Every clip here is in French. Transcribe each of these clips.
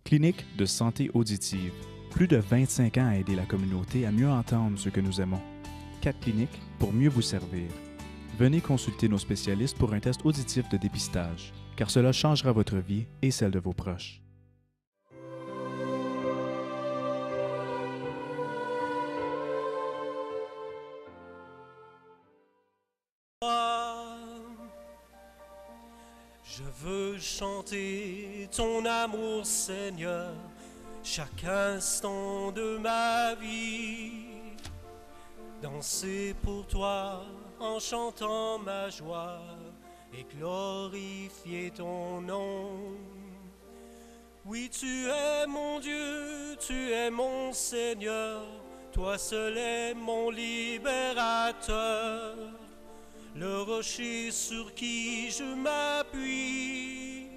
Clinique de santé auditive. Plus de 25 ans à aider la communauté à mieux entendre ce que nous aimons. 4 cliniques pour mieux vous servir. Venez consulter nos spécialistes pour un test auditif de dépistage, car cela changera votre vie et celle de vos proches. Je veux chanter ton amour, Seigneur, chaque instant de ma vie. Danser pour toi en chantant ma joie et glorifier ton nom. Oui, tu es mon Dieu, tu es mon Seigneur, toi seul es mon libérateur. Le rocher sur qui je m'appuie,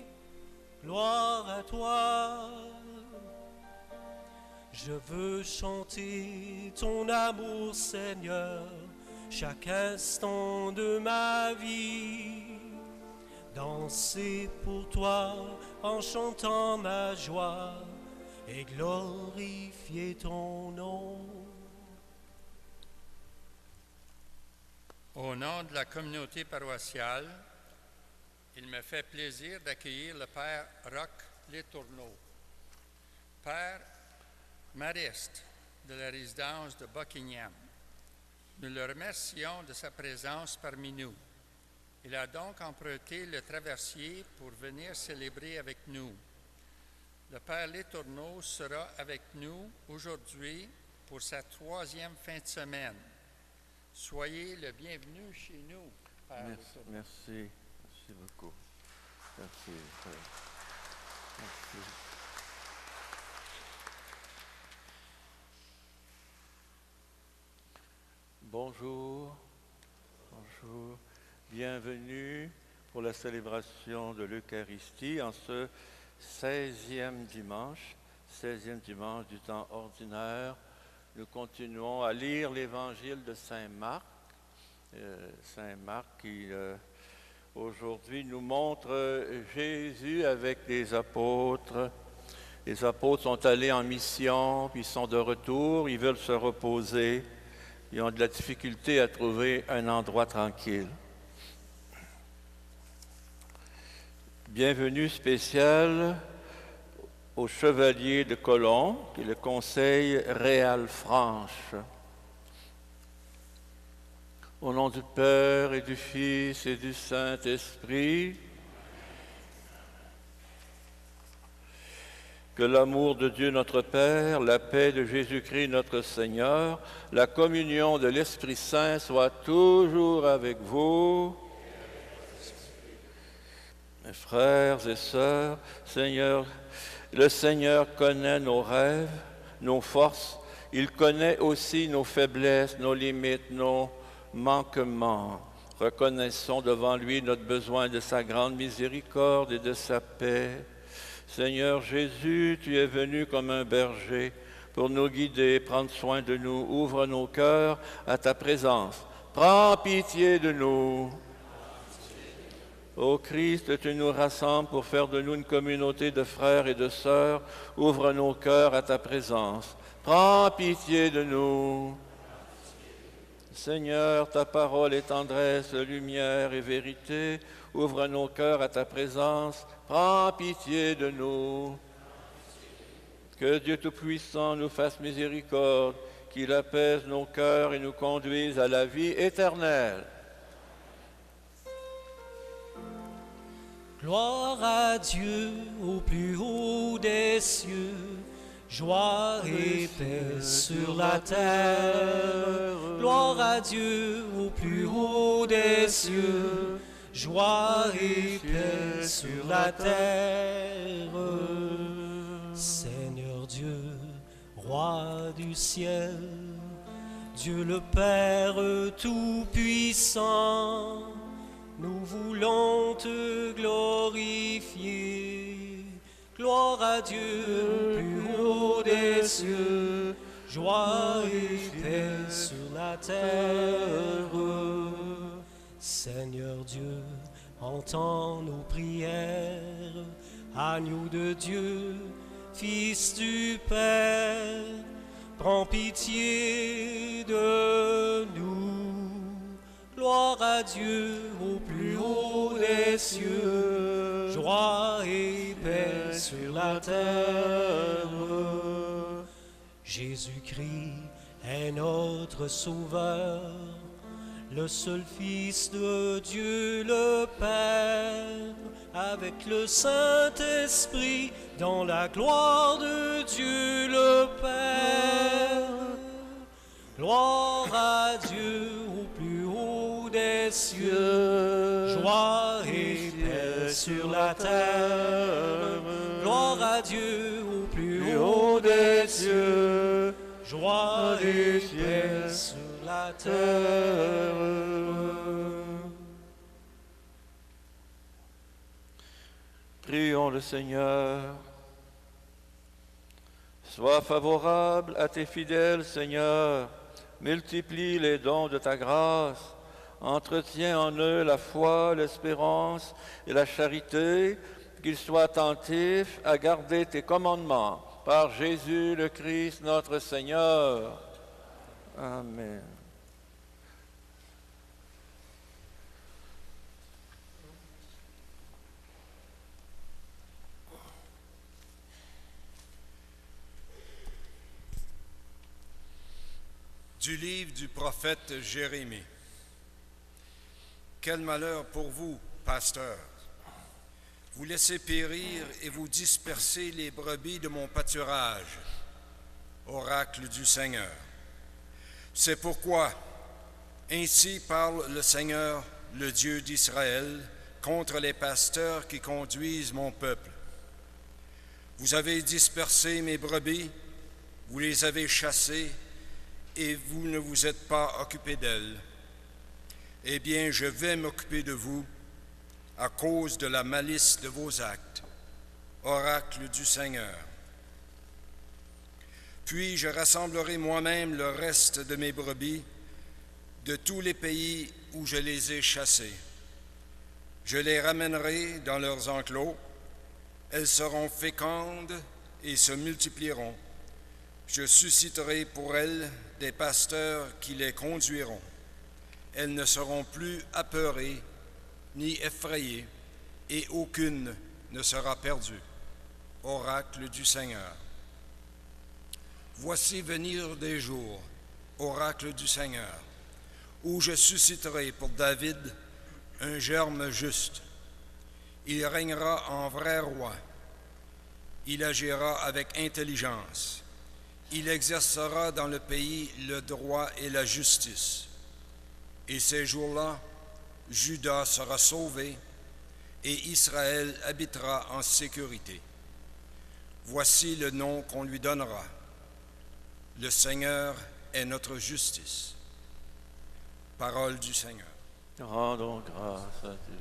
gloire à toi. Je veux chanter ton amour, Seigneur, chaque instant de ma vie. Danser pour toi en chantant ma joie et glorifier ton nom. Au nom de la communauté paroissiale, il me fait plaisir d'accueillir le Père Roch Letourneau, Père mariste de la résidence de Buckingham. Nous le remercions de sa présence parmi nous. Il a donc emprunté le traversier pour venir célébrer avec nous. Le Père Letourneau sera avec nous aujourd'hui pour sa 3e fin de semaine. Soyez le bienvenu chez nous, Père. Merci beaucoup. Merci. Bonjour. Bienvenue pour la célébration de l'Eucharistie en ce 16e dimanche du temps ordinaire. Nous continuons à lire l'Évangile de Saint Marc. Saint Marc qui aujourd'hui nous montre Jésus avec les apôtres. Les apôtres sont allés en mission, puis ils sont de retour, ils veulent se reposer. Ils ont de la difficulté à trouver un endroit tranquille. Bienvenue spéciale au chevalier de Colomb, qui est le Conseil réal franche. Au nom du Père et du Fils et du Saint-Esprit, que l'amour de Dieu notre Père, la paix de Jésus-Christ notre Seigneur, la communion de l'Esprit Saint soit toujours avec vous. Mes frères et sœurs, le Seigneur connaît nos rêves, nos forces. Il connaît aussi nos faiblesses, nos limites, nos manquements. Reconnaissons devant lui notre besoin de sa grande miséricorde et de sa paix. Seigneur Jésus, tu es venu comme un berger pour nous guider, prendre soin de nous. Ouvre nos cœurs à ta présence. Prends pitié de nous. Ô Christ, tu nous rassembles pour faire de nous une communauté de frères et de sœurs. Ouvre nos cœurs à ta présence. Prends pitié de nous. Seigneur, ta parole est tendresse, lumière et vérité. Ouvre nos cœurs à ta présence. Prends pitié de nous. Que Dieu Tout-Puissant nous fasse miséricorde, qu'il apaise nos cœurs et nous conduise à la vie éternelle. Gloire à Dieu au plus haut des cieux, joie et paix sur la terre. Gloire à Dieu au plus haut des cieux, joie et paix sur la terre. Seigneur Dieu, roi du ciel, Dieu le Père Tout-Puissant, nous voulons te glorifier. Gloire à Dieu, plus haut des cieux, joie et paix sur la terre. Seigneur Dieu, entends nos prières. Agneau de Dieu, Fils du Père, prends pitié de nous. Gloire à Dieu au plus haut des cieux, joie et paix sur la terre. Jésus-Christ est notre Sauveur, le seul Fils de Dieu le Père, avec le Saint-Esprit, dans la gloire de Dieu le Père. Gloire à Dieu au plus haut des cieux, joie et paix sur la terre. Gloire à Dieu au plus haut des cieux, joie et paix sur la terre. Prions le Seigneur. Sois favorable à tes fidèles, Seigneur. Multiplie les dons de ta grâce. Entretiens en eux la foi, l'espérance et la charité, qu'ils soient attentifs à garder tes commandements. Par Jésus le Christ, notre Seigneur. Amen. Du livre du prophète Jérémie. Quel malheur pour vous, pasteurs! Vous laissez périr et vous dispersez les brebis de mon pâturage, oracle du Seigneur. C'est pourquoi, ainsi parle le Seigneur, le Dieu d'Israël, contre les pasteurs qui conduisent mon peuple. Vous avez dispersé mes brebis, vous les avez chassées, et vous ne vous êtes pas occupé d'elles. Eh bien, je vais m'occuper de vous à cause de la malice de vos actes, oracle du Seigneur. Puis je rassemblerai moi-même le reste de mes brebis de tous les pays où je les ai chassées. Je les ramènerai dans leurs enclos, elles seront fécondes et se multiplieront. Je susciterai pour elles des pasteurs qui les conduiront. Elles ne seront plus apeurées ni effrayées, et aucune ne sera perdue. Oracle du Seigneur. Voici venir des jours, oracle du Seigneur, où je susciterai pour David un germe juste. Il régnera en vrai roi. Il agira avec intelligence. Il exercera dans le pays le droit et la justice. Et ces jours-là, Juda sera sauvé et Israël habitera en sécurité. Voici le nom qu'on lui donnera. Le Seigneur est notre justice. Parole du Seigneur. Rendons grâce à Dieu.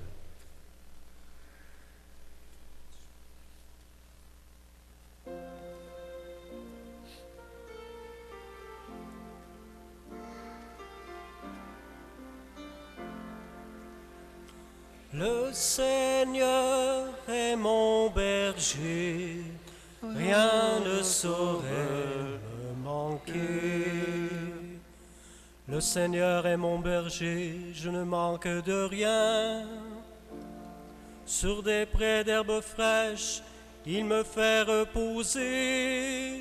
Le Seigneur est mon berger, rien ne saurait me manquer. Le Seigneur est mon berger, je ne manque de rien. Sur des prés d'herbes fraîches, il me fait reposer.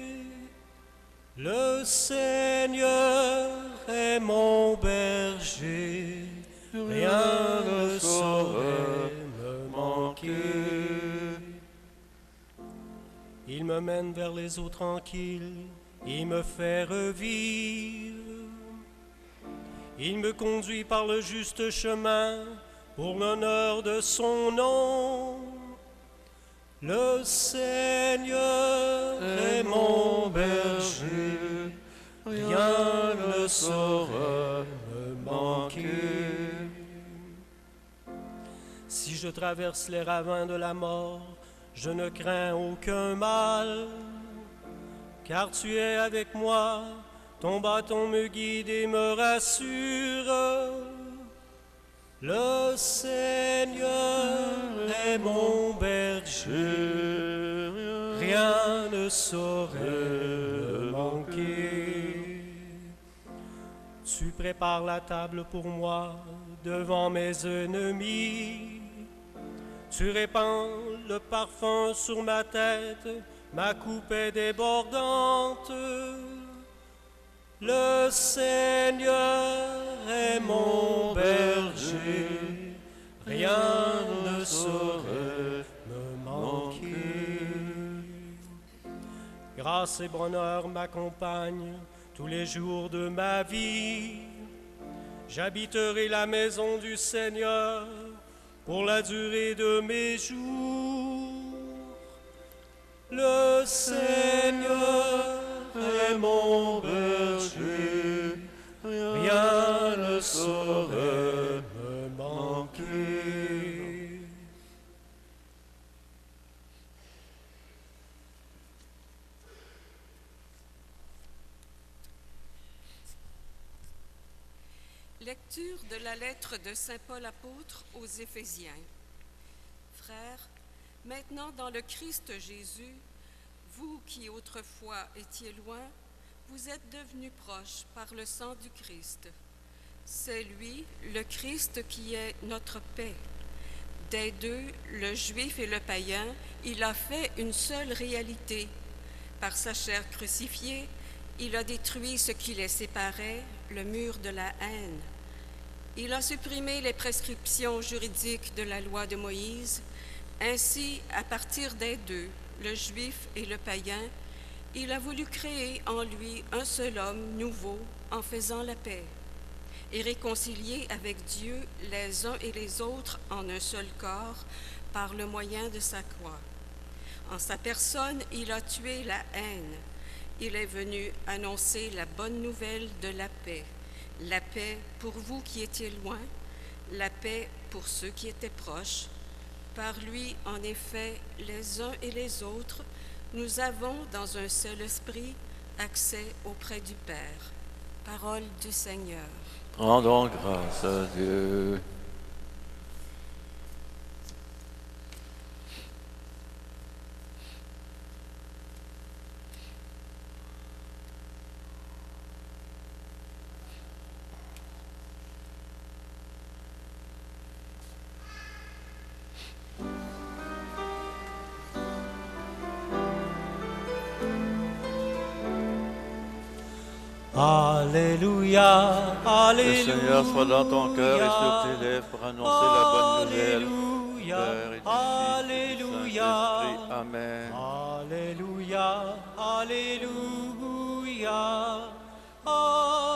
Le Seigneur est mon berger, rien ne saurait me manquer. Il me mène vers les eaux tranquilles, il me fait revivre. Il me conduit par le juste chemin pour l'honneur de son nom. Le Seigneur est mon berger, rien ne saurait me manquer. Si je traverse les ravins de la mort, je ne crains aucun mal, car tu es avec moi, ton bâton me guide et me rassure. Le Seigneur est mon berger, rien rien ne saurait me manquer. Tu prépares la table pour moi devant mes ennemis. Tu répands le parfum sur ma tête, ma coupe est débordante. Le Seigneur est mon berger, rien ne saurait me manquer. Grâce et bonheur m'accompagnent tous les jours de ma vie. J'habiterai la maison du Seigneur pour la durée de mes jours. Le Seigneur est mon berger, rien ne saurait me manquer. Lecture de la lettre de Saint Paul apôtre aux Éphésiens. Frères, maintenant dans le Christ Jésus, vous qui autrefois étiez loin, vous êtes devenus proches par le sang du Christ. C'est lui, le Christ, qui est notre paix. Des deux, le juif et le païen, il a fait une seule réalité. Par sa chair crucifiée, il a détruit ce qui les séparait, le mur de la haine. Il a supprimé les prescriptions juridiques de la loi de Moïse. Ainsi, à partir des deux, le juif et le païen, il a voulu créer en lui un seul homme nouveau en faisant la paix et réconcilier avec Dieu les uns et les autres en un seul corps par le moyen de sa croix. En sa personne, il a tué la haine. Il est venu annoncer la bonne nouvelle de la paix pour vous qui étiez loin, la paix pour ceux qui étaient proches. Par lui, en effet, les uns et les autres, nous avons dans un seul esprit accès auprès du Père. Parole du Seigneur. Rendons grâce à Dieu. Alléluia, Le Alléluia. Seigneur soit dans ton cœur et sur tes lèvres pour annoncer la bonne nouvelle. Alléluia, Père et du Fils et du Alléluia. Saint-Esprit. Amen. Alléluia, Alléluia,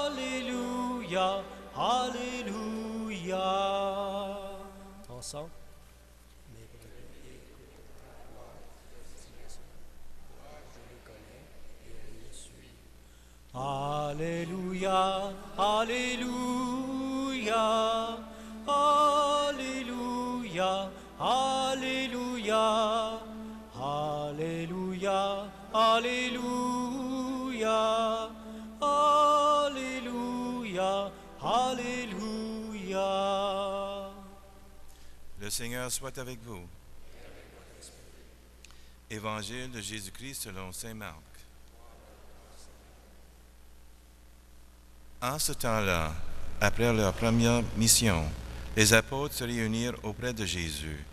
Alléluia, Alléluia. Ensemble. Alléluia, Alléluia, Alléluia, Alléluia, Alléluia, Alléluia, Alléluia, Alléluia. Le Seigneur soit avec vous. Évangile de Jésus-Christ selon saint Marc. En ce temps-là, après leur première mission, les apôtres se réunirent auprès de Jésus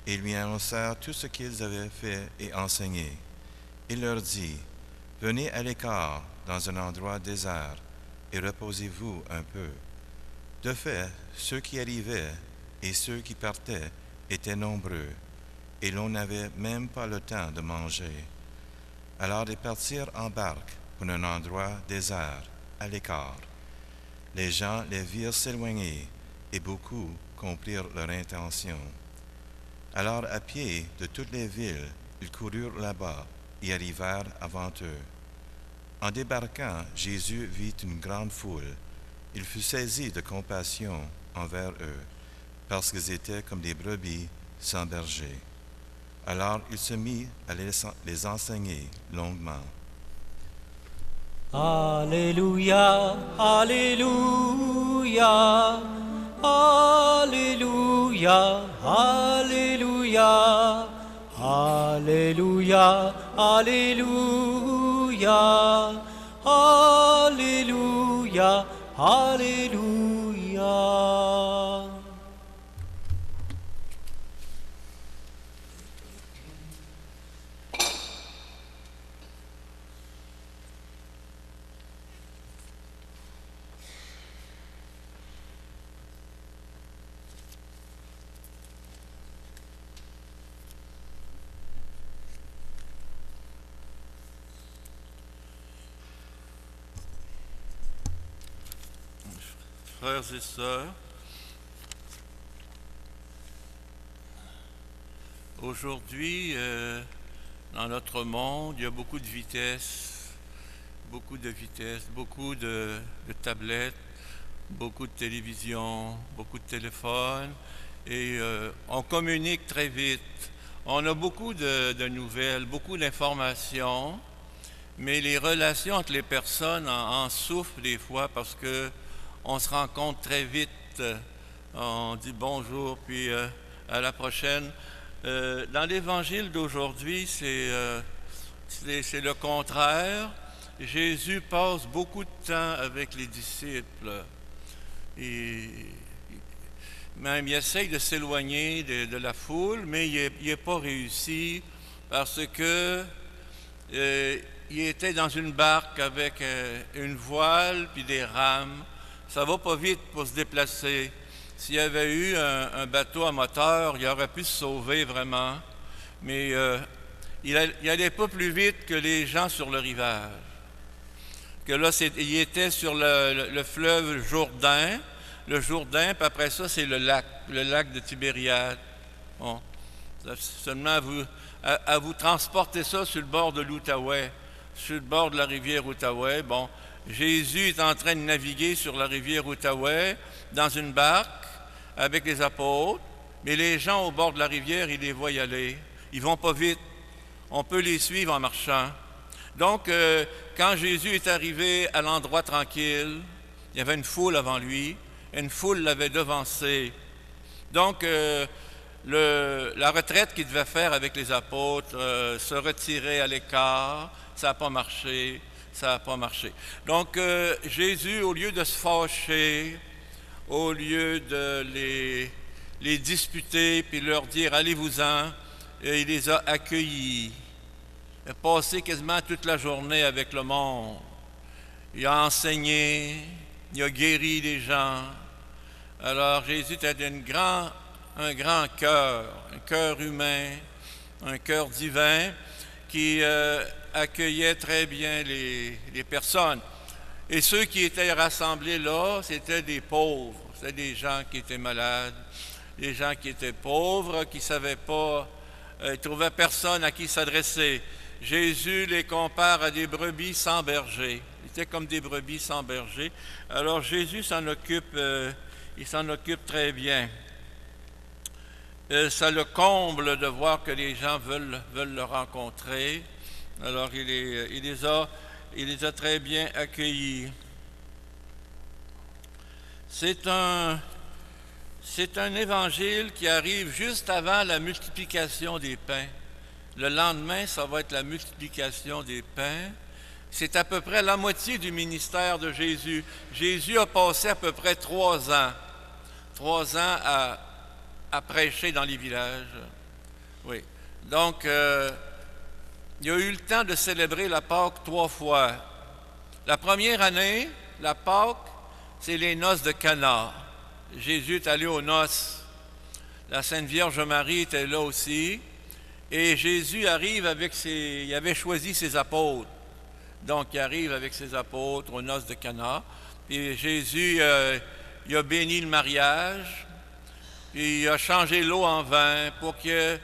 et lui annoncèrent tout ce qu'ils avaient fait et enseigné. Il leur dit, « Venez à l'écart dans un endroit désert et reposez-vous un peu. » De fait, ceux qui arrivaient et ceux qui partaient étaient nombreux, et l'on n'avait même pas le temps de manger. Alors ils partirent en barque pour un endroit désert, à l'écart. Les gens les virent s'éloigner, et beaucoup comprirent leur intention. Alors à pied de toutes les villes, ils coururent là-bas et arrivèrent avant eux. En débarquant, Jésus vit une grande foule. Il fut saisi de compassion envers eux, parce qu'ils étaient comme des brebis sans berger. Alors il se mit à les enseigner longuement. Alléluia, Alléluia, Alléluia, Alléluia, Alléluia, Alléluia, Alléluia, Alléluia. Frères et sœurs, aujourd'hui, dans notre monde, il y a beaucoup de vitesse, beaucoup de tablettes, beaucoup de télévision, beaucoup de téléphones, et on communique très vite. On a beaucoup de nouvelles, beaucoup d'informations, mais les relations entre les personnes en souffrent des fois parce que on se rencontre très vite, on dit bonjour, puis à la prochaine. Dans l'Évangile d'aujourd'hui, c'est le contraire. Jésus passe beaucoup de temps avec les disciples. Même il essaye de s'éloigner de la foule, mais il n'est pas réussi parce que il était dans une barque avec une voile puis des rames. Ça va pas vite pour se déplacer. S'il y avait eu un bateau à moteur, il aurait pu se sauver vraiment. Mais il n'allait pas plus vite que les gens sur le rivage. Que là, il était sur le fleuve Jourdain. Le Jourdain, puis après ça, c'est le lac de Tibériade. Bon. Seulement à vous transporter ça sur le bord de l'Outaouais, sur le bord de la rivière Outaouais. Bon. Jésus est en train de naviguer sur la rivière Outaouais dans une barque avec les apôtres, mais les gens au bord de la rivière, ils les voient y aller. Ils vont pas vite. On peut les suivre en marchant. Donc, quand Jésus est arrivé à l'endroit tranquille, il y avait une foule avant lui, une foule l'avait devancé. Donc, la retraite qu'il devait faire avec les apôtres, se retirer à l'écart, ça n'a pas marché. Ça n'a pas marché. Donc, Jésus, au lieu de se fâcher, au lieu de les disputer puis leur dire « allez-vous-en », il les a accueillis. Il a passé quasiment toute la journée avec le monde. Il a enseigné, il a guéri les gens. Alors, Jésus était un grand cœur, un cœur humain, un cœur divin qui accueillait très bien les personnes. Et ceux qui étaient rassemblés là, c'était des pauvres, c'était des gens qui étaient malades, des gens qui étaient pauvres, qui ne savaient pas, ils ne trouvaient personne à qui s'adresser. Jésus les compare à des brebis sans berger. Ils étaient comme des brebis sans berger. Alors Jésus s'en occupe, il s'en occupe très bien. Ça le comble de voir que les gens veulent le rencontrer. Alors, il les a très bien accueillis. C'est un évangile qui arrive juste avant la multiplication des pains. Le lendemain, ça va être la multiplication des pains. C'est à peu près la moitié du ministère de Jésus. Jésus a passé à peu près 3 ans. 3 ans à prêcher dans les villages. Oui. Donc, il a eu le temps de célébrer la Pâque 3 fois. La première année, la Pâque, c'est les noces de Cana. Jésus est allé aux noces. La Sainte Vierge Marie était là aussi. Et Jésus arrive il avait choisi ses apôtres. Donc, il arrive avec ses apôtres aux noces de Cana. Puis Jésus, il a béni le mariage. Puis il a changé l'eau en vin pour que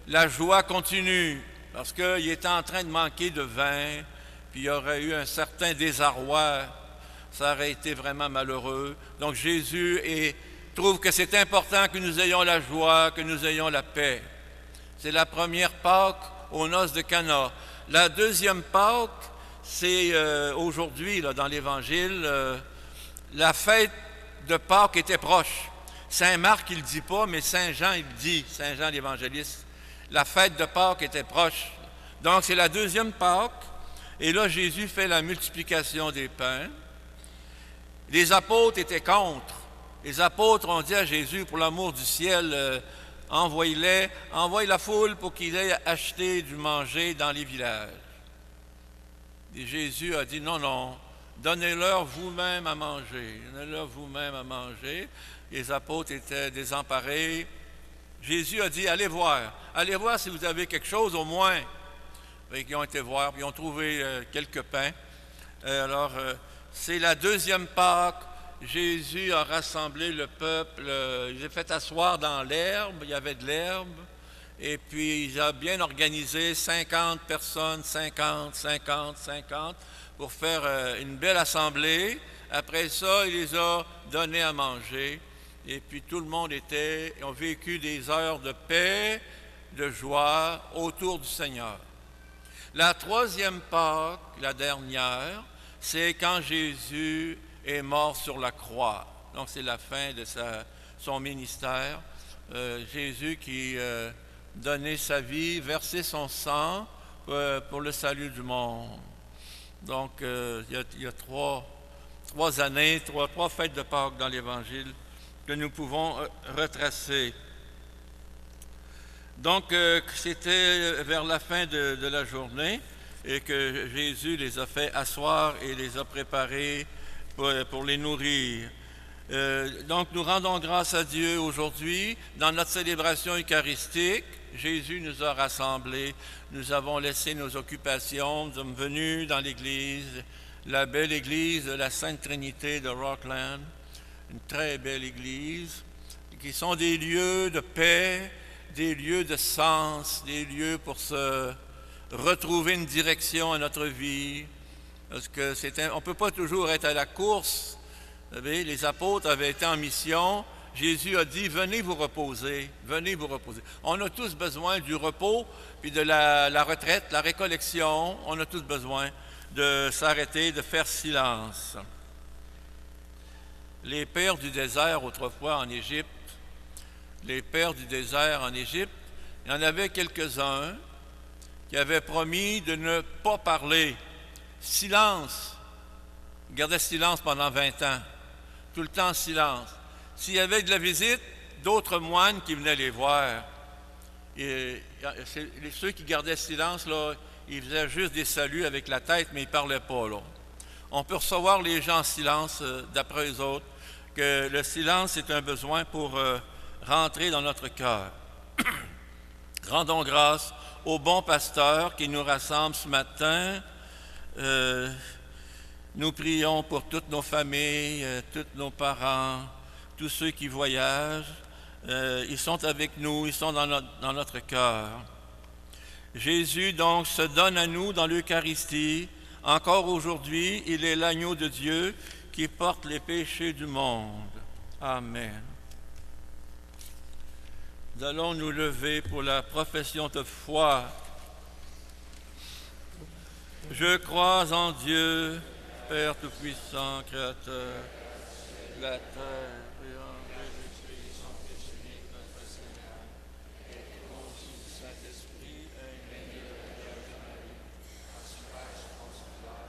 la joie continue. Parce qu'il était en train de manquer de vin, puis il y aurait eu un certain désarroi, ça aurait été vraiment malheureux. Donc Jésus trouve que c'est important que nous ayons la joie, que nous ayons la paix. C'est la première Pâque aux noces de Cana. La deuxième Pâque, c'est aujourd'hui, là, dans l'Évangile, la fête de Pâques était proche. Saint Marc, il ne le dit pas, mais Saint Jean, il le dit, Saint Jean l'Évangéliste. La fête de Pâques était proche. Donc, c'est la deuxième Pâques. Et là, Jésus fait la multiplication des pains. Les apôtres étaient contre. Les apôtres ont dit à Jésus, pour l'amour du ciel, envoie la foule pour qu'ils aillent acheter du manger dans les villages. Et Jésus a dit, non, donnez-leur vous-même à manger. Donnez-leur vous-même à manger. Les apôtres étaient désemparés. Jésus a dit, allez voir si vous avez quelque chose au moins. Et ils ont été voir, puis ils ont trouvé quelques pains. C'est la deuxième Pâques. Jésus a rassemblé le peuple, il les a fait asseoir dans l'herbe, il y avait de l'herbe, et puis il a bien organisé 50 personnes, 50, pour faire une belle assemblée. Après ça, il les a donnés à manger, et puis tout le monde ont vécu des heures de paix, de joie autour du Seigneur. La troisième Pâque, la dernière, c'est quand Jésus est mort sur la croix. Donc, c'est la fin de son ministère. Jésus qui donnait sa vie, versait son sang pour le salut du monde. Donc, il y a trois années, trois fêtes de Pâques dans l'Évangile que nous pouvons retracer. Donc, c'était vers la fin de la journée et que Jésus les a fait asseoir et les a préparés pour les nourrir. Donc, nous rendons grâce à Dieu aujourd'hui. Dans notre célébration eucharistique, Jésus nous a rassemblés. Nous avons laissé nos occupations. Nous sommes venus dans l'église, la belle église de la Sainte Trinité de Rockland, une très belle église, qui sont des lieux de paix, des lieux de sens, des lieux pour se retrouver une direction à notre vie. Parce que on ne peut pas toujours être à la course. Vous savez, les apôtres avaient été en mission. Jésus a dit, venez vous reposer, venez vous reposer. On a tous besoin du repos, puis de la retraite, la récollection. On a tous besoin de s'arrêter, de faire silence. Les pères du désert, autrefois en Égypte, il y en avait quelques-uns qui avaient promis de ne pas parler. Silence. Ils gardaient silence pendant 20 ans. Tout le temps silence. S'il y avait de la visite, d'autres moines qui venaient les voir. Et ceux qui gardaient silence, là, ils faisaient juste des saluts avec la tête, mais ils ne parlaient pas. Là. On peut recevoir les gens en silence, d'après eux autres, que le silence est un besoin pour rentrer dans notre cœur. Rendons grâce au bon pasteur qui nous rassemble ce matin. Nous prions pour toutes nos familles, tous nos parents, tous ceux qui voyagent. Ils sont avec nous, ils sont dans notre cœur. Jésus, donc, se donne à nous dans l'Eucharistie. Encore aujourd'hui, il est l'agneau de Dieu qui porte les péchés du monde. Amen. Nous allons nous lever pour la profession de foi. Je crois en Dieu, Père Tout-Puissant, Créateur de la terre et en Jésus-Christ, son Fils unique, notre Seigneur, et conçu du Saint-Esprit, né de la Vierge Marie, à son Père, son Père,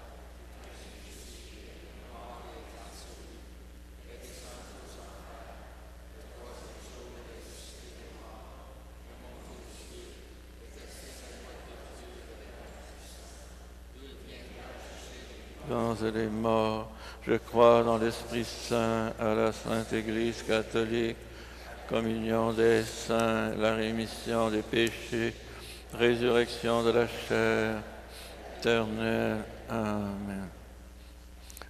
crucifié, mort et transféré, et descendu aux enfers, le troisième jour est ressuscité des morts, et monté aux cieux, est assis à la droite de Dieu avec la puissance. Il viendra juger les vivants et les morts. Je crois dans l'Esprit Saint, à la Sainte Église catholique, communion des saints, la rémission des péchés, résurrection de la chair éternelle. Amen.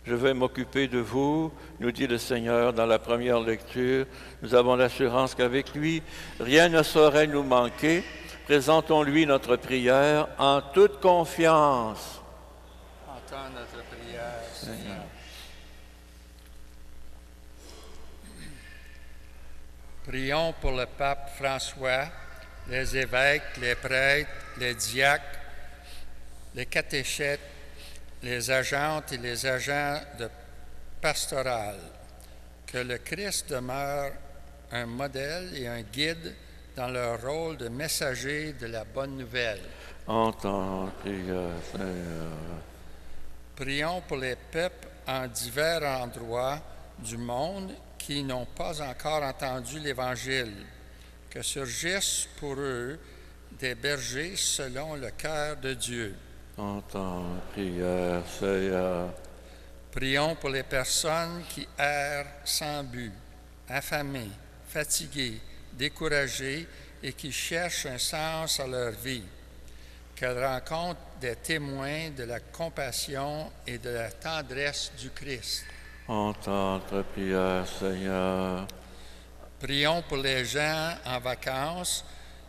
Je vais m'occuper de vous, nous dit le Seigneur dans la première lecture. Nous avons l'assurance qu'avec lui, rien ne saurait nous manquer. Présentons-lui notre prière en toute confiance. Entends notre prière, Seigneur. Prions pour le pape François, les évêques, les prêtres, les diacres, les catéchètes, les agentes et les agents de pastoral. Que le Christ demeure un modèle et un guide dans leur rôle de messagers de la bonne nouvelle. Entends notre prière, Seigneur. Prions pour les peuples en divers endroits du monde qui n'ont pas encore entendu l'Évangile, que surgissent pour eux des bergers selon le cœur de Dieu. Entends notre prière, Seigneur. Prions pour les personnes qui errent sans but, affamées, fatiguées, découragées et qui cherchent un sens à leur vie. Qu'elles rencontrent des témoins de la compassion et de la tendresse du Christ. Entends notre prière, Seigneur. Prions pour les gens en vacances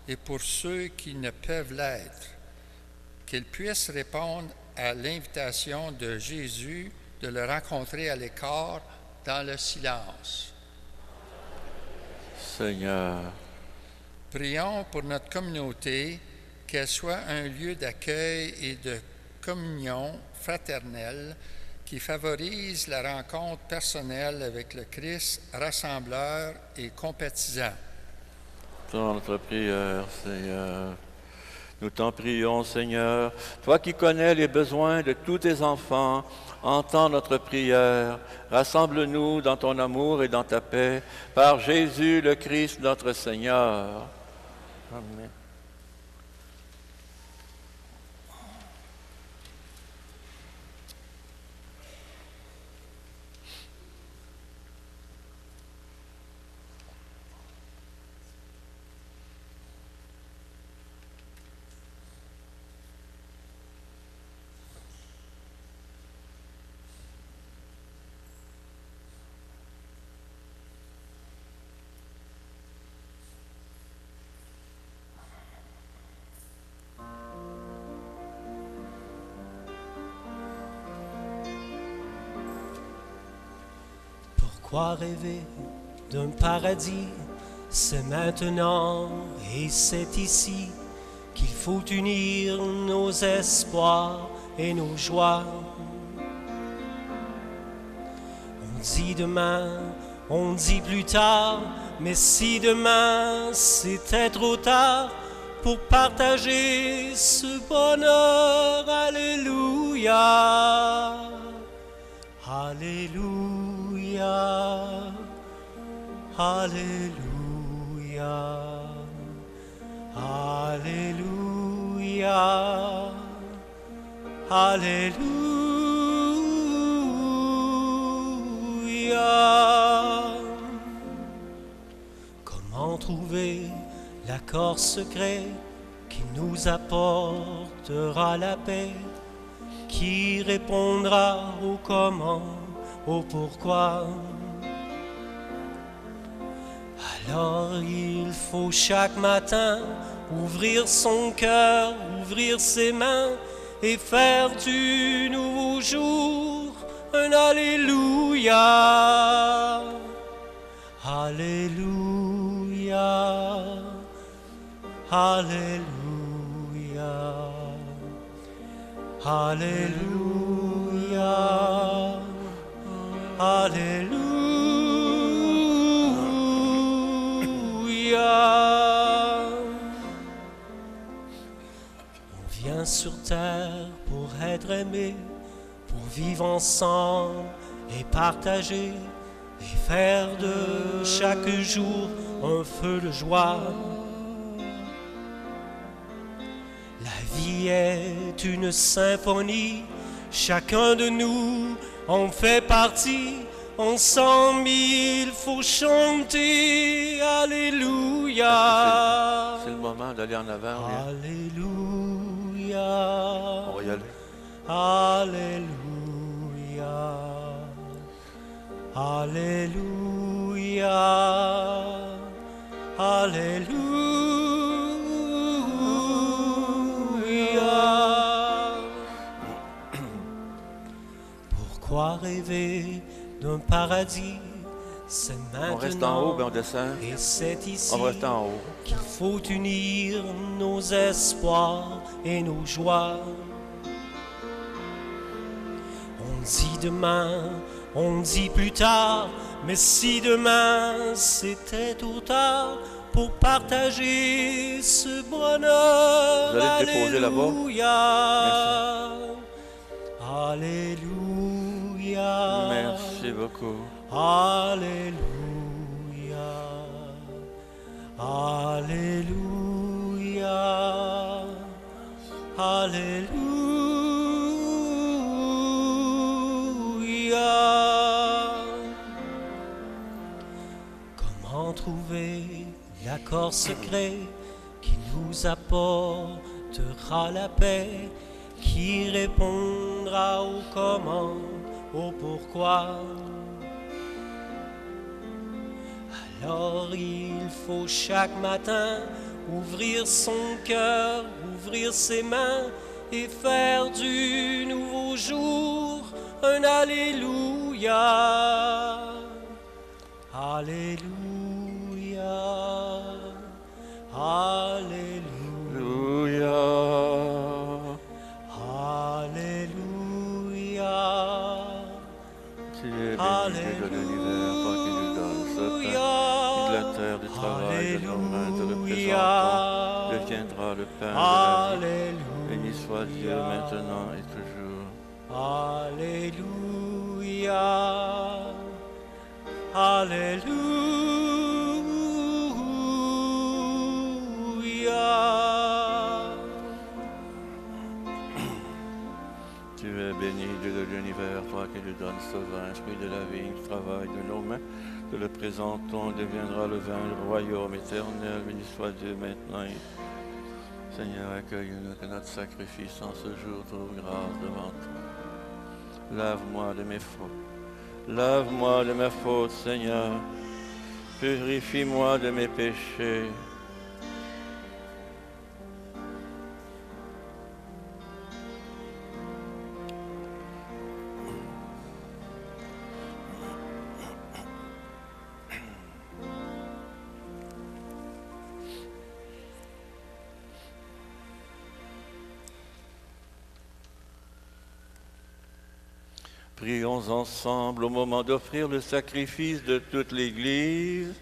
et pour ceux qui ne peuvent l'être, qu'ils puissent répondre à l'invitation de Jésus de le rencontrer à l'écart dans le silence. Seigneur. Prions pour notre communauté, qu'elle soit un lieu d'accueil et de communion fraternelle qui favorise la rencontre personnelle avec le Christ rassembleur et compatissant. Entends notre prière, Seigneur. Nous t'en prions, Seigneur. Toi qui connais les besoins de tous tes enfants, entends notre prière. Rassemble-nous dans ton amour et dans ta paix, par Jésus le Christ, notre Seigneur. Amen. Pourquoi rêver d'un paradis? C'est maintenant et c'est ici qu'il faut unir nos espoirs et nos joies. On dit demain, on dit plus tard, mais si demain c'était trop tard pour partager ce bonheur, alléluia, alléluia, alléluia, alléluia, alléluia. Comment trouver l'accord secret qui nous apportera la paix, qui répondra au comment, au pourquoi? Alors il faut chaque matin ouvrir son cœur, ouvrir ses mains et faire du nouveau jour un alléluia, alléluia, alléluia, alléluia, alléluia. On vient sur terre pour être aimé, pour vivre ensemble et partager, et faire de chaque jour un feu de joie. La vie est une symphonie, chacun de nous en fait partie. Ensemble, il faut chanter alléluia. C'est le moment d'aller en avant. Alléluia. On va y aller. Alléluia. Alléluia. Alléluia. Pourquoi rêver d'un paradis? C'est maintenant. On reste en haut, ben on descend. Et c'est ici On reste en haut. qu'il faut unir nos espoirs et nos joies. On dit demain, on dit plus tard, mais si demain c'était trop tard pour partager ce bonheur. Vous allez le déposer là-bas. Alléluia. Alléluia. Merci beaucoup. Alléluia. Alléluia. Alléluia. Comment trouver l'accord secret qui nous apportera la paix, qui répondra aux commandes, au pourquoi? Alors il faut chaque matin ouvrir son cœur, ouvrir ses mains et faire du nouveau jour un Alléluia. Alléluia. Alléluia. Alléluia. Tu es béni de l'univers, toi qui nous donnes ce pain, et de la terre, du travail de nos mains, te le présentons, deviendra le pain de la vie. Béni soit Dieu maintenant et toujours. Alléluia. Alléluia. Tu es béni, Dieu de l'univers, toi qui nous donnes ce vin, esprit de la vie, du travail de nos mains. Te le présentons, deviendra le vin du royaume éternel. Béni soit Dieu maintenant. Seigneur, accueille-nous, que notre sacrifice en ce jour trouve grâce devant toi. Lave-moi de mes fautes. Lave-moi de mes fautes, Seigneur. Purifie-moi de mes péchés. Prions ensemble au moment d'offrir le sacrifice de toute l'Église.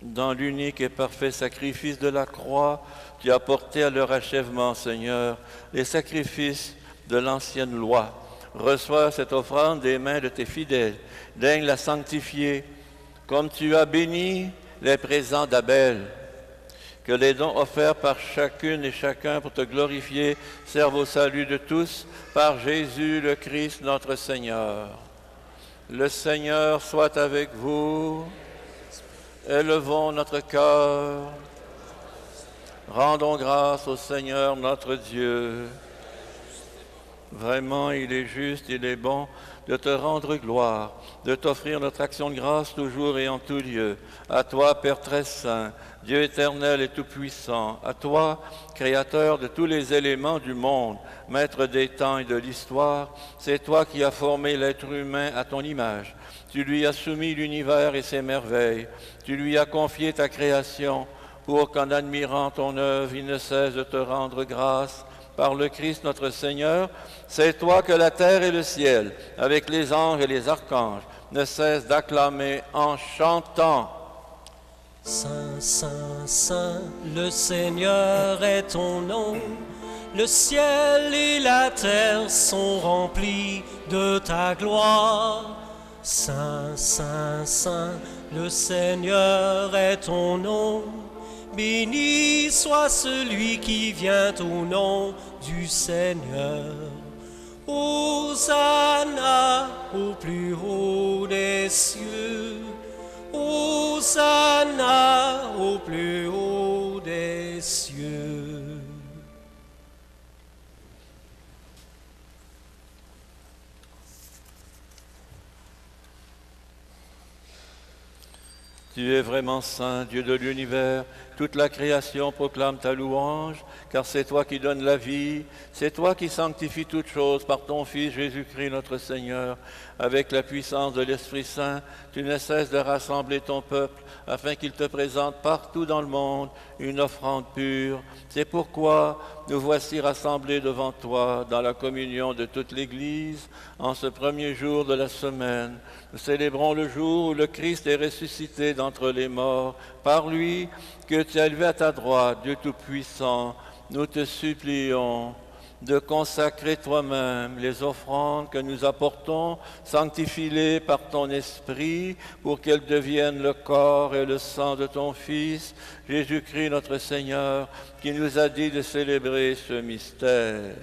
Dans l'unique et parfait sacrifice de la croix, tu as porté à leur achèvement, Seigneur, les sacrifices de l'ancienne loi. Reçois cette offrande des mains de tes fidèles. Daigne la sanctifier, comme tu as béni les présents d'Abel. Que les dons offerts par chacune et chacun pour te glorifier servent au salut de tous, par Jésus le Christ notre Seigneur. Le Seigneur soit avec vous. Élevons notre cœur. Rendons grâce au Seigneur notre Dieu. Vraiment, il est juste, il est bon de te rendre gloire, de t'offrir notre action de grâce toujours et en tout lieu. À toi, Père très saint, Dieu éternel et tout-puissant, à toi, Créateur de tous les éléments du monde, Maître des temps et de l'histoire, c'est toi qui as formé l'être humain à ton image. Tu lui as soumis l'univers et ses merveilles. Tu lui as confié ta création pour qu'en admirant ton œuvre, il ne cesse de te rendre grâce. Par le Christ notre Seigneur, c'est toi que la terre et le ciel, avec les anges et les archanges, ne cessent d'acclamer en chantant. Saint, Saint, Saint, le Seigneur est ton nom. Le ciel et la terre sont remplis de ta gloire. Saint, Saint, Saint, le Seigneur est ton nom. Béni soit celui qui vient au nom du Seigneur. Hosanna au plus haut des cieux. Hosanna au plus haut des cieux. Tu es vraiment saint, Dieu de l'univers. Toute la création proclame ta louange, car c'est toi qui donnes la vie, c'est toi qui sanctifies toutes choses par ton Fils Jésus-Christ notre Seigneur. Avec la puissance de l'Esprit Saint, tu ne cesses de rassembler ton peuple, afin qu'il te présente partout dans le monde une offrande pure. C'est pourquoi nous voici rassemblés devant toi dans la communion de toute l'Église, en ce premier jour de la semaine. Nous célébrons le jour où le Christ est ressuscité d'entre les morts. Par lui, que tu as élevé à ta droite, Dieu Tout-Puissant, nous te supplions de consacrer toi-même les offrandes que nous apportons, sanctifie-les par ton Esprit, pour qu'elles deviennent le corps et le sang de ton Fils, Jésus-Christ notre Seigneur, qui nous a dit de célébrer ce mystère.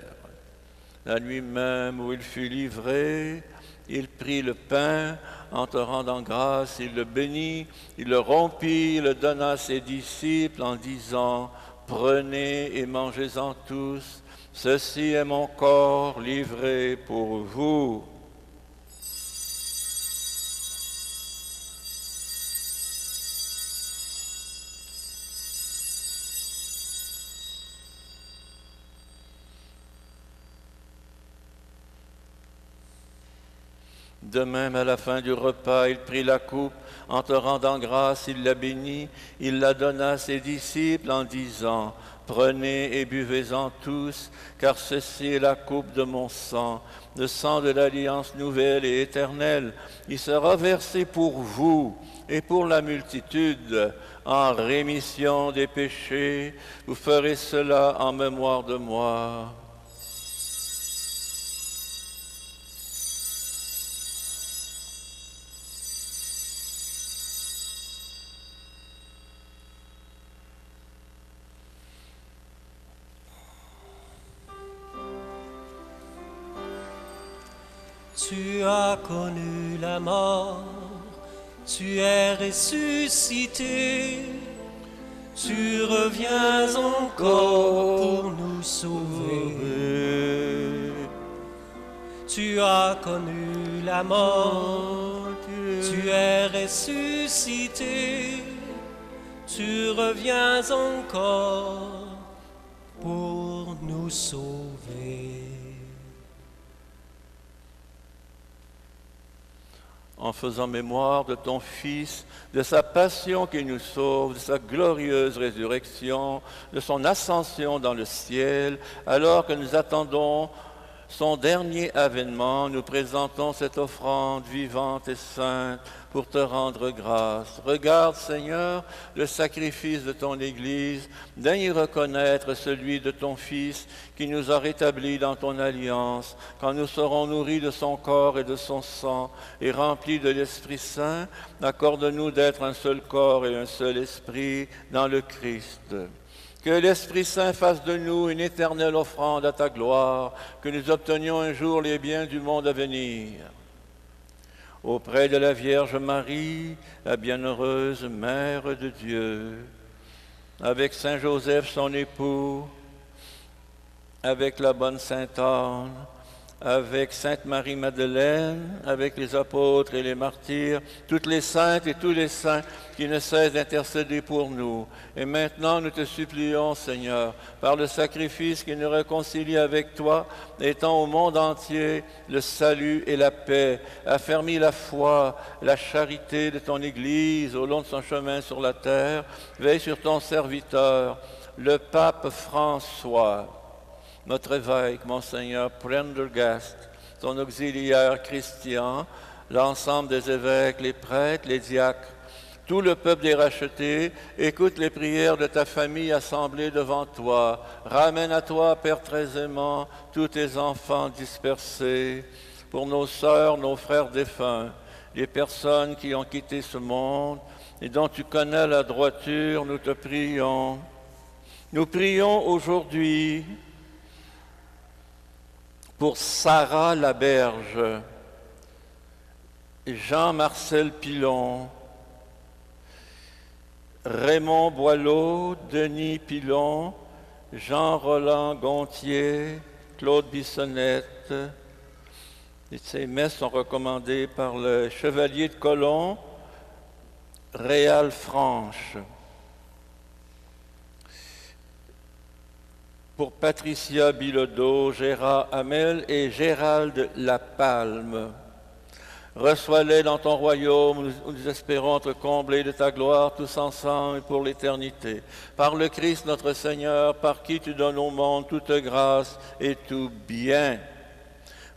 La nuit même où il fut livré, il prit le pain, en te rendant grâce, il le bénit, il le rompit, il le donna à ses disciples en disant, « Prenez et mangez-en tous, ceci est mon corps livré pour vous. » De même, à la fin du repas, il prit la coupe, en te rendant grâce, il la bénit, il la donna à ses disciples en disant, « Prenez et buvez-en tous, car ceci est la coupe de mon sang, le sang de l'alliance nouvelle et éternelle. Il sera versé pour vous et pour la multitude en rémission des péchés. Vous ferez cela en mémoire de moi. » Tu as connu la mort, tu es ressuscité, tu reviens encore pour nous sauver. Tu as connu la mort, tu es ressuscité, tu reviens encore pour nous sauver. En faisant mémoire de ton Fils, de sa passion qui nous sauve, de sa glorieuse résurrection, de son ascension dans le ciel, alors que nous attendons son dernier avènement, nous présentons cette offrande vivante et sainte pour te rendre grâce. Regarde, Seigneur, le sacrifice de ton Église, daigne reconnaître celui de ton Fils qui nous a rétablis dans ton alliance. Quand nous serons nourris de son corps et de son sang et remplis de l'Esprit Saint, accorde-nous d'être un seul corps et un seul esprit dans le Christ. Que l'Esprit Saint fasse de nous une éternelle offrande à ta gloire, que nous obtenions un jour les biens du monde à venir. Auprès de la Vierge Marie, la bienheureuse Mère de Dieu, avec Saint Joseph son époux, avec la bonne Sainte Anne, avec Sainte Marie-Madeleine, avec les apôtres et les martyrs, toutes les saintes et tous les saints qui ne cessent d'intercéder pour nous. Et maintenant, nous te supplions, Seigneur, par le sacrifice qui nous réconcilie avec toi, étends au monde entier le salut et la paix, affermis la foi, la charité de ton Église au long de son chemin sur la terre, veille sur ton serviteur, le pape François, notre évêque, Monseigneur Prendergast, son auxiliaire Christian, l'ensemble des évêques, les prêtres, les diacres, tout le peuple des rachetés, écoute les prières de ta famille assemblée devant toi. Ramène à toi, Père très aimant, tous tes enfants dispersés, pour nos sœurs, nos frères défunts, les personnes qui ont quitté ce monde et dont tu connais la droiture, nous te prions. Nous prions aujourd'hui pour Sarah Laberge, Jean-Marcel Pilon, Raymond Boileau, Denis Pilon, Jean-Roland Gontier, Claude Bissonnette. Et ces messes sont recommandées par le chevalier de Colomb, Réal Franche. Pour Patricia Bilodeau, Gérard Hamel et Gérald Lapalme. Reçois-les dans ton royaume où nous espérons te combler de ta gloire tous ensemble et pour l'éternité. Par le Christ notre Seigneur, par qui tu donnes au monde toute grâce et tout bien.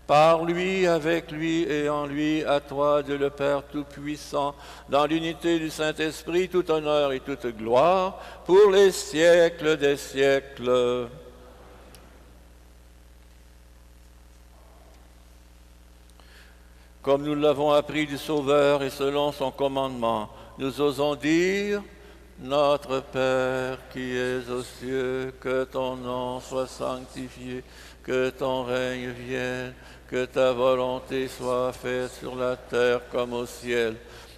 Par lui, avec lui et en lui, à toi, Dieu le Père Tout-Puissant, dans l'unité du Saint-Esprit, tout honneur et toute gloire, pour les siècles des siècles. Comme nous l'avons appris du Sauveur et selon son commandement, nous osons dire, Notre Père qui es aux cieux, que ton nom soit sanctifié, que ton règne vienne, que ta volonté soit faite sur la terre comme au ciel.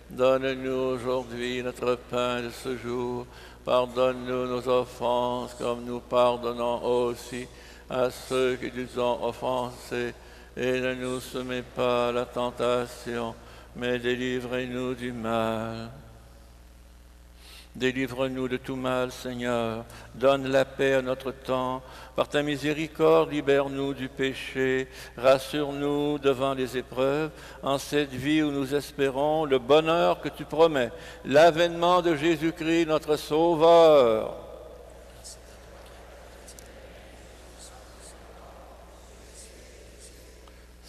Donne-nous aujourd'hui notre pain de ce jour. Pardonne-nous nos offenses comme nous pardonnons aussi à ceux qui nous ont offensés. Et ne nous soumets pas à la tentation, mais délivre-nous du mal. Délivre-nous de tout mal, Seigneur. Donne la paix à notre temps. Par ta miséricorde, libère-nous du péché. Rassure-nous devant les épreuves. En cette vie où nous espérons le bonheur que tu promets, l'avènement de Jésus-Christ, notre Sauveur.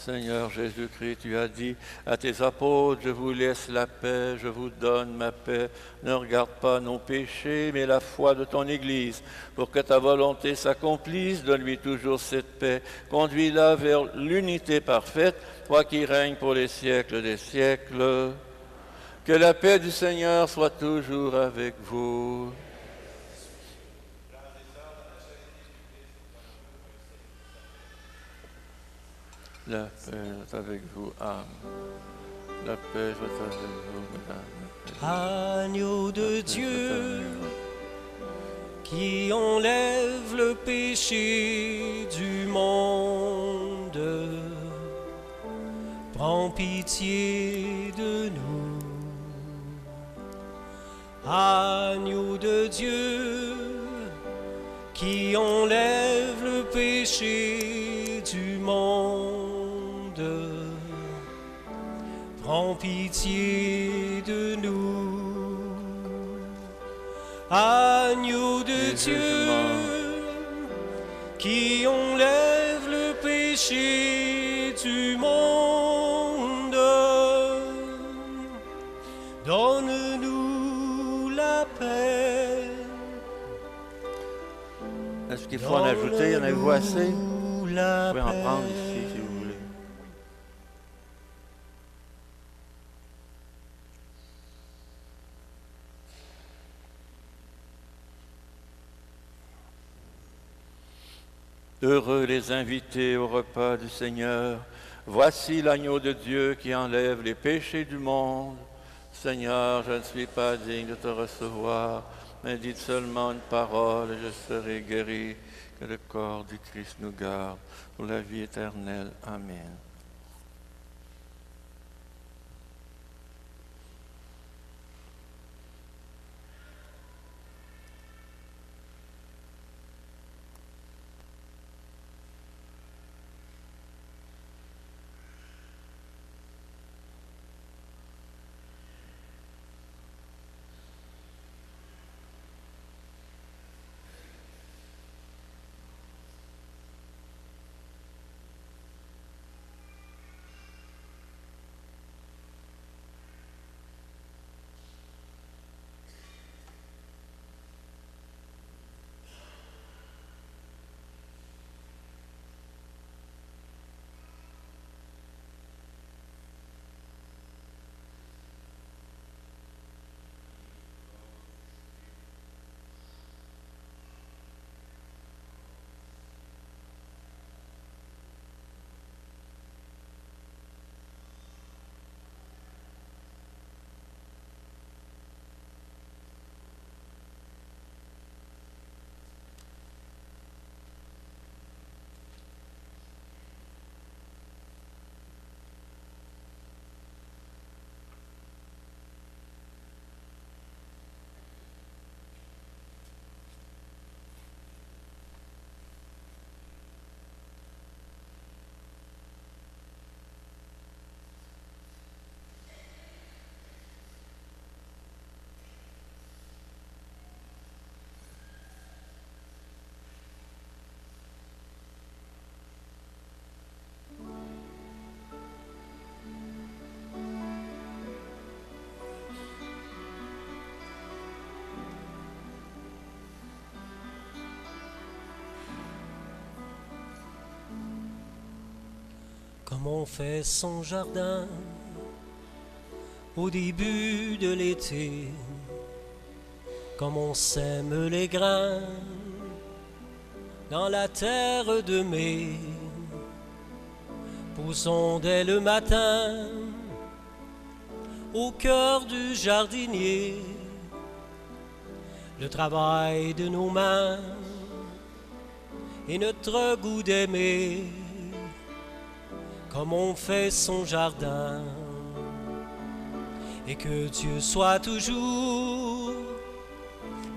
Seigneur Jésus-Christ, tu as dit à tes apôtres, je vous laisse la paix, je vous donne ma paix. Ne regarde pas nos péchés, mais la foi de ton Église. Pour que ta volonté s'accomplisse, donne-lui toujours cette paix. Conduis-la vers l'unité parfaite, toi qui règnes pour les siècles des siècles. Que la paix du Seigneur soit toujours avec vous. La paix est avec vous, Amen. La paix soit avec vous, mesdames. Agneau de Dieu, qui enlève le péché du monde, prends pitié de nous. Agneau de Dieu, qui enlève le péché du monde, prends pitié de nous. Agneau de Dieu, qui enlève le péché du monde, donne-nous la paix. Est-ce qu'il faut en ajouter? En avez-vous assez? Vous pouvez en prendre ici si vous voulez. Heureux les invités au repas du Seigneur. Voici l'agneau de Dieu qui enlève les péchés du monde. Seigneur, je ne suis pas digne de te recevoir, mais dites seulement une parole et je serai guéri. Que le corps du Christ nous garde pour la vie éternelle. Amen. comme on fait son jardin au début de l'été, comme on sème les grains dans la terre de mai. Poussons dès le matin au cœur du jardinier le travail de nos mains et notre goût d'aimer, comme on fait son jardin. Et que Dieu soit toujours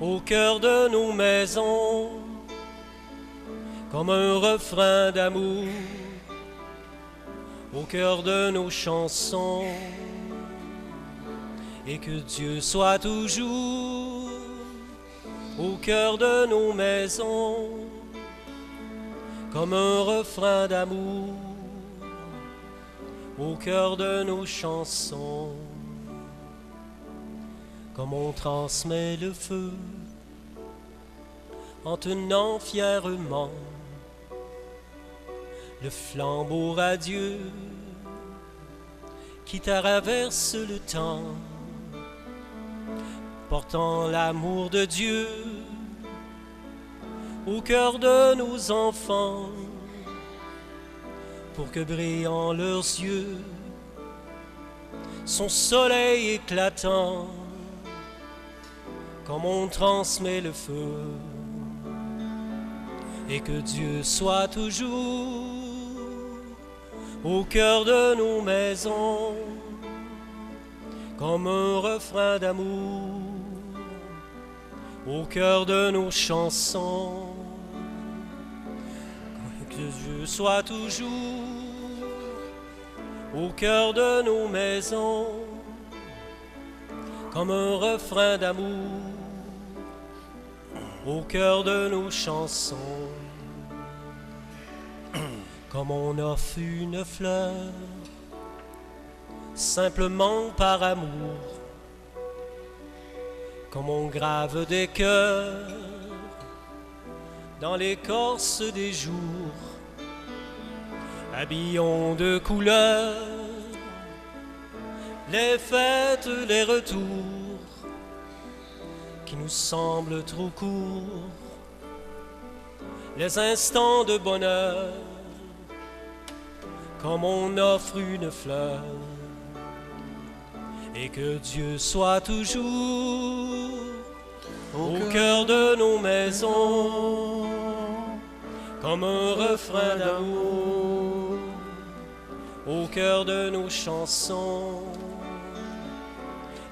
au cœur de nos maisons, comme un refrain d'amour au cœur de nos chansons. Et que Dieu soit toujours au cœur de nos maisons, comme un refrain d'amour au cœur de nos chansons. Comme on transmet le feu en tenant fièrement le flambeau radieux qui traverse le temps, portant l'amour de Dieu au cœur de nos enfants, pour que brillant leurs yeux son soleil éclatant, comme on transmet le feu. Et que Dieu soit toujours au cœur de nos maisons, comme un refrain d'amour au cœur de nos chansons. Que Dieu soit toujours au cœur de nos maisons, comme un refrain d'amour au cœur de nos chansons. Comme on offre une fleur simplement par amour, comme on grave des cœurs dans l'écorce des jours, habillons de couleurs les fêtes, les retours qui nous semblent trop courts, les instants de bonheur, comme on offre une fleur. Et que Dieu soit toujours au cœur de nos maisons, comme un refrain d'amour au cœur de nos chansons.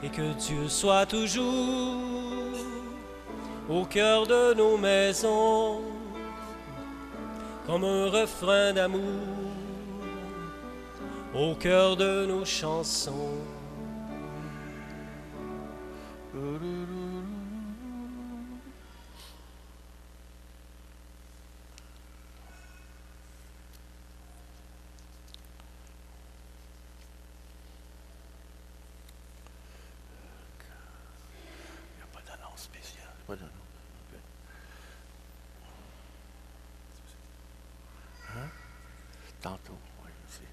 Et que Dieu soit toujours au cœur de nos maisons, comme un refrain d'amour au cœur de nos chansons. Tantôt, oui, aussi.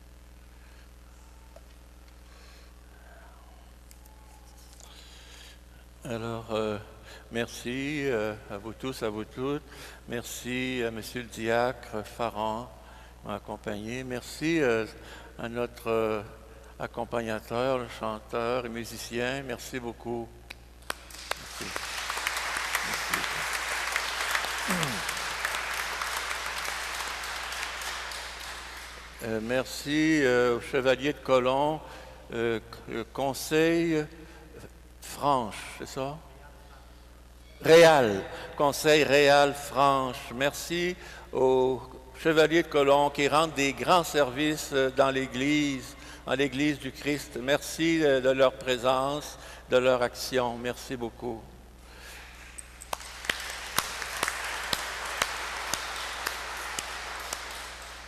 Alors, merci à vous tous, à vous toutes. Merci à Monsieur le diacre Farran qui m'a accompagné. Merci à notre accompagnateur, le chanteur et musicien. Merci beaucoup. Merci. Merci au Chevalier de Colomb, le Conseil Franche, c'est ça? Réal, Conseil Réal Franche. Merci aux Chevaliers de Colomb qui rendent des grands services dans l'Église du Christ. Merci de leur présence, de leur action. Merci beaucoup.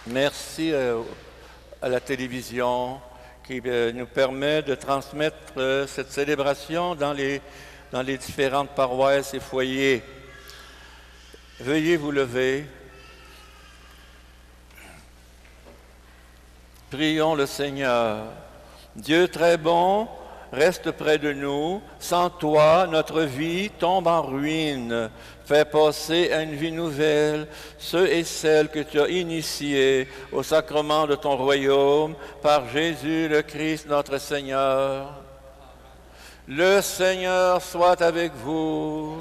Merci à la télévision qui nous permet de transmettre cette célébration dans les différentes paroisses et foyers. Veuillez vous lever. Prions le Seigneur. Dieu très bon, reste près de nous. Sans toi, notre vie tombe en ruine. Fais passer à une vie nouvelle ceux et celles que tu as initiés au sacrement de ton royaume par Jésus le Christ notre Seigneur. Le Seigneur soit avec vous.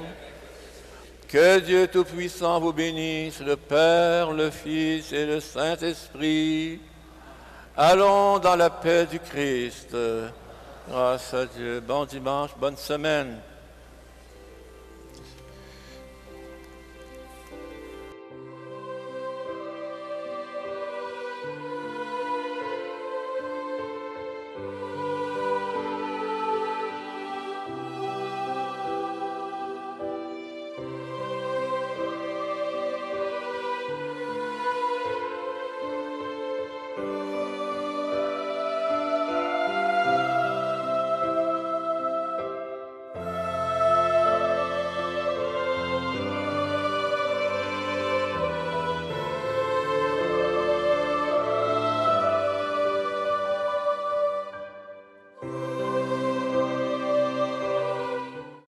Que Dieu Tout-Puissant vous bénisse, le Père, le Fils et le Saint-Esprit. Allons dans la paix du Christ. Grâce à Dieu. Bon dimanche, bonne semaine.